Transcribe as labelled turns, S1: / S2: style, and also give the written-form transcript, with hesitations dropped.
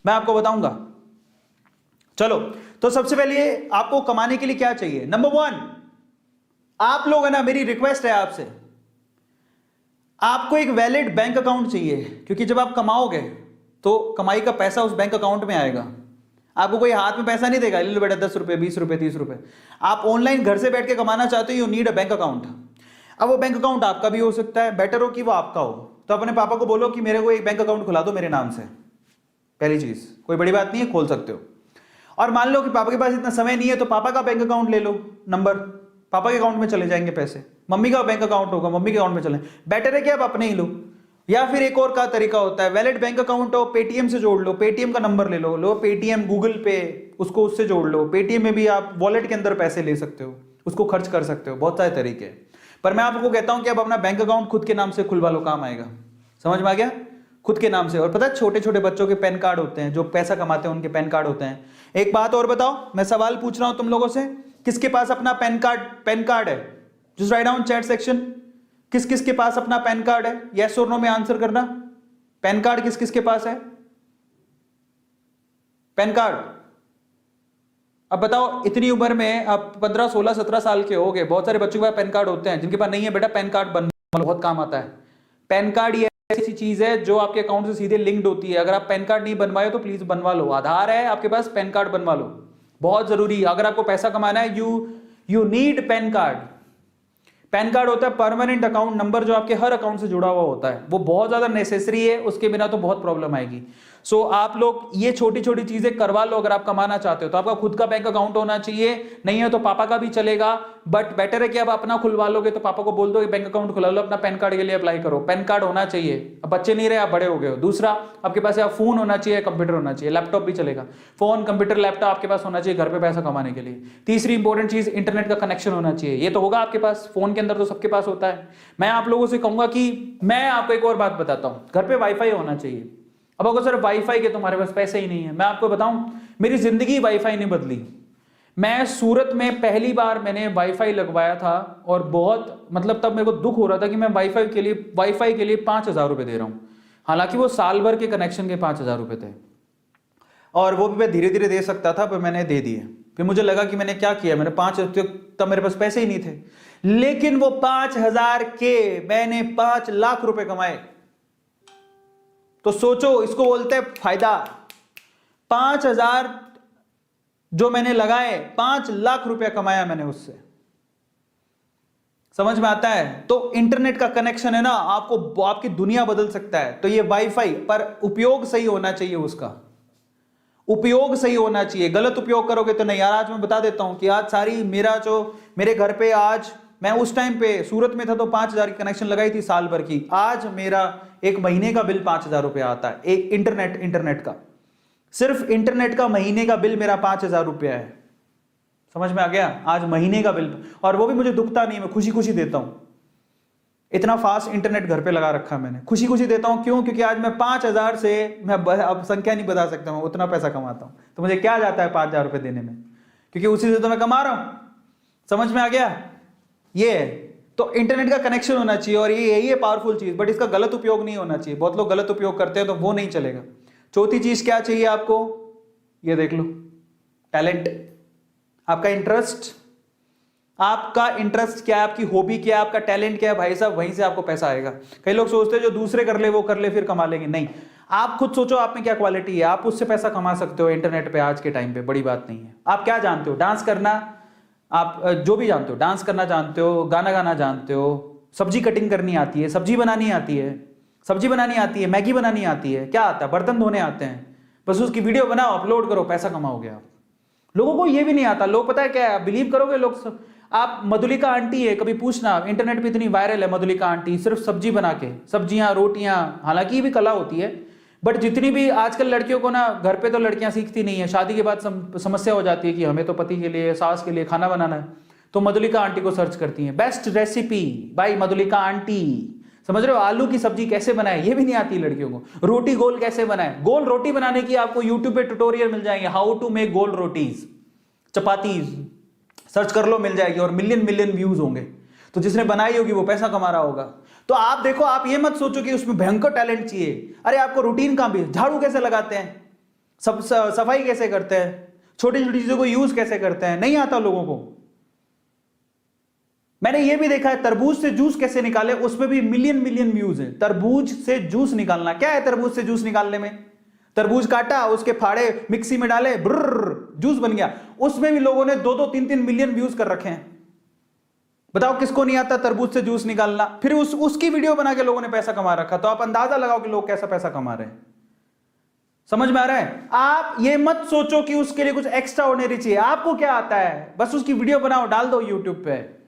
S1: मैं आपको बताऊंगा। चलो, तो सबसे पहले आपको कमाने के लिए क्या चाहिए? नंबर 1, आप लोग है ना, मेरी रिक्वेस्ट है आपसे, आपको एक वैलिड बैंक अकाउंट चाहिए, क्योंकि जब आप कमाओगे तो कमाई का पैसा उस बैंक अकाउंट में आएगा। आपको कोई हाथ में पैसा नहीं देगा, ले लो बेटा 10 रुपए, 20 रुपए, 30 रुपए। आप ऑनलाइन घर से बैठ के कमाना चाहते हो, you need a bank account. अब वो बैंक अकाउंट आपका भी हो सकता है, बेटर हो कि वो आपका हो। तो अपने पापा को बोलो कि मेरे को एक बैंक अकाउंट खुला दो मेरे नाम से। पहली चीज, कोई बड़ी बात नहीं है, खोल सकते हो। और मान लो कि पापा के पास इतना समय नहीं है, तो पापा का बैंक अकाउंट ले लो, नंबर पापा के अकाउंट में चले जाएंगे पैसे। मम्मी का बैंक अकाउंट होगा, मम्मी के अकाउंट में चले। बेटर है कि आप अपने ही लो। या फिर एक और का तरीका होता है, वैलिड बैंक अकाउंट हो, पेटीएम से जोड़ लो, पेटीएम का नंबर ले लो पेटीएम, गूगल पे, उसको उससे जोड़ लो। पेटीएम में भी आप वॉलेट के अंदर पैसे ले सकते हो, उसको खर्च कर सकते हो, बहुत सारे तरीके हैं। पर मैं आपको कहता हूं कि आप अपना बैंक अकाउंट खुद के नाम से खुलवा लो, काम आएगा। समझ में आ गया? खुद के नाम से। और पता है, छोटे छोटे बच्चों के पैन कार्ड होते हैं, जो पैसा कमाते हैं उनके पैन कार्ड होते हैं। एक बात और बताओ, मैं सवाल पूछ रहा हूं तुम लोगों से, किसके पास अपना पैन कार्ड है? Just write down chat section, किस किस के पास अपना पैन कार्ड है? यस और नो में आंसर करना। पैन कार्ड किस किस के पास है? Pan card. अब बताओ, इतनी उम्र में आप 15, 16, 17 साल के हो गए, बहुत सारे बच्चों के पास पैन कार्ड होते हैं। जिनके पास नहीं है बेटा, पैन कार्ड बनवा लो, बहुत काम आता है। पैन कार्ड ये ऐसी चीज है जो आपके अकाउंट से सीधे लिंक्ड होती है। अगर आप पैन कार्ड नहीं बनवाए तो प्लीज बनवा लो। आधार है आपके पास, पैन कार्ड बनवा लो, बहुत जरूरी है। अगर आपको पैसा कमाना है, you need pan card. Pan card होता है परमानेंट अकाउंट नंबर, जो आपके हर अकाउंट से जुड़ा हुआ होता है। वो बहुत ज्यादा नेसेसरी है, उसके बिना तो बहुत प्रॉब्लम आएगी। सो आप लोग ये छोटी छोटी चीजें करवा लो। अगर आप कमाना चाहते हो तो आपका खुद का बैंक अकाउंट होना चाहिए, नहीं है तो पापा का भी चलेगा, बट बेटर है कि आप अपना खुलवा लोगे तो पापा को बोल दो कि बैंक अकाउंट खुला लो, अपना पैन कार्ड के लिए अप्लाई करो। पैन कार्ड होना चाहिए। अब बच्चे नहीं रहे, आप बड़े हो गए हो। दूसरा, आपके पास या फोन होना चाहिए, कंप्यूटर होना चाहिए, लैपटॉप भी चलेगा। फोन, कंप्यूटर, लैपटॉप आपके पास होना चाहिए घर पे पैसा कमाने के लिए। तीसरी इंपॉर्टेंट चीज, इंटरनेट का कनेक्शन होना चाहिए। ये तो होगा आपके पास, फोन के अंदर तो सबके पास होता है। मैं आप लोगों से कहूंगा कि मैं आपको एक और बात बताता हूं, घर पे वाईफाई होना चाहिए। अब अगर सर वाईफाई के तुम्हारे पास पैसे ही नहीं है, मैं आपको बताऊं, मेरी जिंदगी वाईफाई ने बदली। मैं सूरत में पहली बार मैंने वाईफाई लगवाया था, और बहुत मतलब तब मेरे को दुख हो रहा था कि मैं वाईफाई के लिए 5,000 रुपए दे रहा हूं। हालांकि वो साल भर के कनेक्शन के 5,000 रुपए थे, और वो भी मैं धीरे धीरे दे सकता था, पर मैंने दे दिए। फिर मुझे लगा कि मैंने क्या किया, मैंने 5, तब मेरे पास पैसे ही नहीं थे। लेकिन वो 5,000 के मैंने 5 लाख रुपए कमाए। तो सोचो, इसको बोलते हैं फायदा। 5,000 जो मैंने लगाए, 5 लाख रुपया कमाया मैंने उससे। समझ में आता है? तो इंटरनेट का कनेक्शन है ना, आपको आपकी दुनिया बदल सकता है। तो ये वाईफाई, पर उपयोग सही होना चाहिए, उसका उपयोग सही होना चाहिए। गलत उपयोग करोगे तो नहीं। यार आज मैं बता देता हूं कि आज सारी मेरे घर पे, आज मैं उस टाइम पे सूरत में था तो 5,000 की कनेक्शन लगाई थी साल भर की। आज मेरा एक महीने का बिल 5,000 रुपया आता है। एक इंटरनेट का, सिर्फ इंटरनेट का महीने का बिल मेरा 5,000 रुपया है। समझ में आ गया? आज महीने का बिल, और वो भी मुझे दुखता नहीं, मैं खुशी खुशी देता हूं। इतना फास्ट इंटरनेट घर पे लगा रखा मैंने, खुशी खुशी देता हूं। क्यों? क्योंकि आज मैं 5,000 से, मैं अब संख्या नहीं बता सकता, मैं उतना पैसा कमाता हूं। तो मुझे क्या जाता है 5,000 रुपए देने में, क्योंकि उसी से तो मैं कमा रहा हूं। समझ में आ गया? ये है। तो इंटरनेट का कनेक्शन होना चाहिए, और ये यही है पावरफुल चीज, बट इसका गलत उपयोग नहीं होना चाहिए। बहुत लोग गलत उपयोग करते हैं, तो वो नहीं चलेगा। चौथी चीज क्या चाहिए आपको? ये देख लो, टैलेंट। आपका इंटरेस्ट, आपका इंटरेस्ट क्या है, आपकी हॉबी क्या है, आपका टैलेंट क्या है, भाई साहब, वहीं से आपको पैसा आएगा। कई लोग सोचते हैं जो दूसरे कर ले वो कर ले फिर कमा लेंगे। नहीं, आप खुद सोचो आप में क्या क्वालिटी है, आप उससे पैसा कमा सकते हो इंटरनेट पे। आज के टाइम पे बड़ी बात नहीं है। आप क्या जानते हो? डांस करना, आप जो भी जानते हो, डांस करना जानते हो, गाना गाना जानते हो, सब्जी कटिंग करनी आती है, सब्जी बनानी आती है, मैगी बनानी आती है, क्या आता है, बर्तन धोने आते हैं, बस उसकी वीडियो बनाओ, अपलोड करो, पैसा कमाओगे आप। लोगों को ये भी नहीं आता। लोग पता है क्या है, बिलीव करोगे लोग, आप मधुलिका आंटी है, कभी पूछना, इंटरनेट पे इतनी वायरल है मधुलिका आंटी, सिर्फ सब्जी बना के, सब्जियां, रोटियां, हालांकि ये भी कला होती है, बट जितनी भी आजकल लड़कियों को ना, घर पे तो लड़कियां सीखती नहीं है, शादी के बाद समस्या हो जाती है कि हमें तो पति के लिए, सास के लिए खाना बनाना है, तो मधुलिका आंटी को सर्च करती हैं, best recipe by Madhulika aunty. समझ रहे हो? आलू की सब्जी कैसे बनाए, ये भी नहीं आती लड़कियों को। रोटी गोल कैसे बनाए, गोल रोटी बनाने की आपको यूट्यूब पे ट्यूटोरियल मिल जाएंगे, हाउ टू मेक गोल रोटीज, चपातीज, सर्च कर लो, मिल जाएगी, और मिलियन व्यूज होंगे। तो जिसने बनाई होगी वो पैसा कमा रहा होगा। तो आप देखो, आप ये मत सोचो कि उसमें भयंकर टैलेंट चाहिए। अरे आपको रूटीन काम भी, झाड़ू कैसे लगाते हैं, सफाई कैसे करते हैं, छोटी छोटी चीजों को यूज कैसे करते हैं, नहीं आता लोगों को। मैंने ये भी देखा है तरबूज से जूस कैसे निकाले, उसमें भी मिलियन मिलियन व्यूज है। तरबूज से जूस निकालना क्या है, तरबूज से जूस निकालने में, तरबूज काटा, उसके फाड़े मिक्सी में डाले, ब्रर जूस बन गया। उसमें भी लोगों ने 2-3 मिलियन व्यूज कर रखे हैं। बताओ किसको नहीं आता तरबूज से जूस निकालना, फिर उसकी वीडियो बना के लोगों ने पैसा कमा रखा। तो आप अंदाजा लगाओ कि लोग कैसा पैसा कमा रहे हैं। समझ में आ रहा है? आप ये मत सोचो कि उसके लिए कुछ एक्स्ट्रा ऑर्डिनरी चाहिए। आपको क्या आता है, बस उसकी वीडियो बनाओ, डाल दो यूट्यूब पे।